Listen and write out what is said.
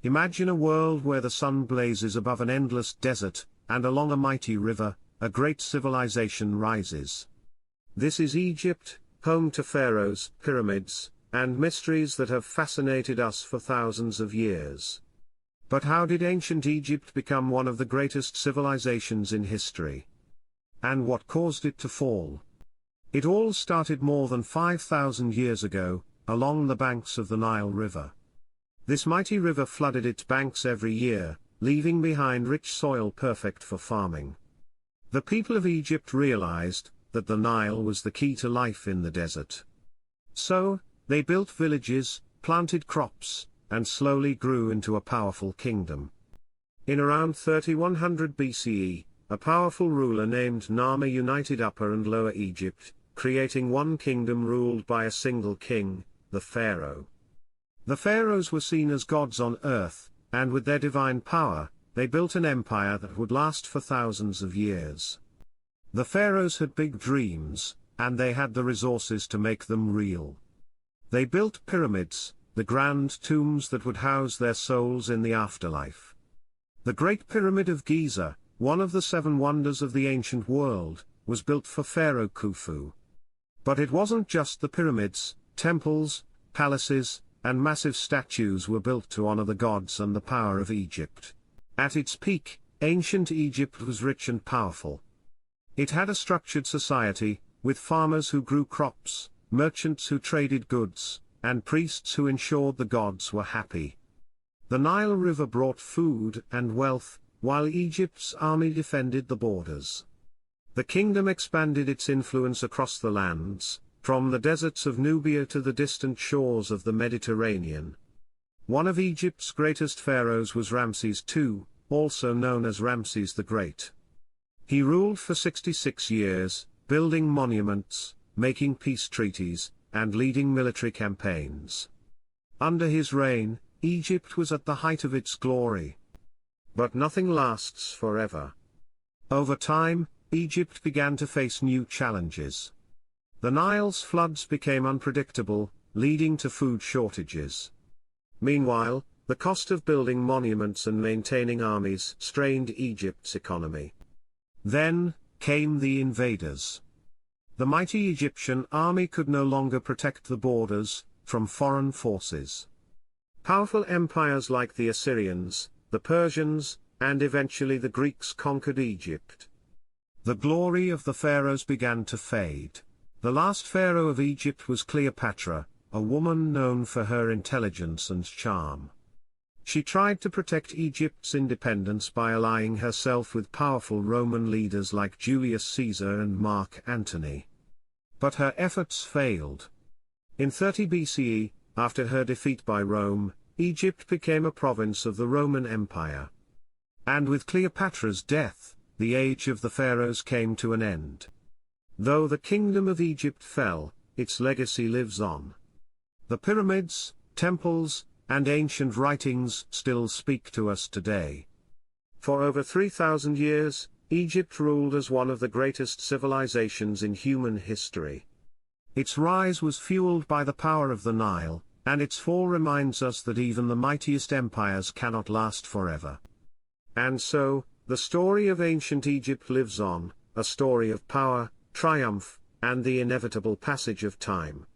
Imagine a world where the sun blazes above an endless desert, and along a mighty river, a great civilization rises. This is Egypt, home to pharaohs, pyramids, and mysteries that have fascinated us for thousands of years. But how did ancient Egypt become one of the greatest civilizations in history? And what caused it to fall? It all started more than 5,000 years ago, along the banks of the Nile River. This mighty river flooded its banks every year, leaving behind rich soil perfect for farming. The people of Egypt realized that the Nile was the key to life in the desert. So, they built villages, planted crops, and slowly grew into a powerful kingdom. In around 3100 BCE, a powerful ruler named Nama united Upper and Lower Egypt, creating one kingdom ruled by a single king, the Pharaoh. The pharaohs were seen as gods on earth, and with their divine power, they built an empire that would last for thousands of years. The pharaohs had big dreams, and they had the resources to make them real. They built pyramids, the grand tombs that would house their souls in the afterlife. The Great Pyramid of Giza, one of the 7 wonders of the ancient world, was built for Pharaoh Khufu. But it wasn't just the pyramids, temples, palaces, and massive statues were built to honor the gods and the power of Egypt. At its peak, ancient Egypt was rich and powerful. It had a structured society, with farmers who grew crops, merchants who traded goods, and priests who ensured the gods were happy. The Nile River brought food and wealth, while Egypt's army defended the borders. The kingdom expanded its influence across the lands, from the deserts of Nubia to the distant shores of the Mediterranean. One of Egypt's greatest pharaohs was Ramses II, also known as Ramses the Great. He ruled for 66 years, building monuments, making peace treaties, and leading military campaigns. Under his reign, Egypt was at the height of its glory. But nothing lasts forever. Over time, Egypt began to face new challenges. The Nile's floods became unpredictable, leading to food shortages. Meanwhile, the cost of building monuments and maintaining armies strained Egypt's economy. Then came the invaders. The mighty Egyptian army could no longer protect the borders from foreign forces. Powerful empires like the Assyrians, the Persians, and eventually the Greeks conquered Egypt. The glory of the pharaohs began to fade. The last pharaoh of Egypt was Cleopatra, a woman known for her intelligence and charm. She tried to protect Egypt's independence by allying herself with powerful Roman leaders like Julius Caesar and Mark Antony. But her efforts failed. In 30 BCE, after her defeat by Rome, Egypt became a province of the Roman Empire. And with Cleopatra's death, the age of the pharaohs came to an end. Though the kingdom of Egypt fell, its legacy lives on. The pyramids, temples, and ancient writings still speak to us today. For over 3,000 years, Egypt ruled as one of the greatest civilizations in human history. Its rise was fueled by the power of the Nile, and its fall reminds us that even the mightiest empires cannot last forever. And so, the story of ancient Egypt lives on, a story of power, triumph, and the inevitable passage of time.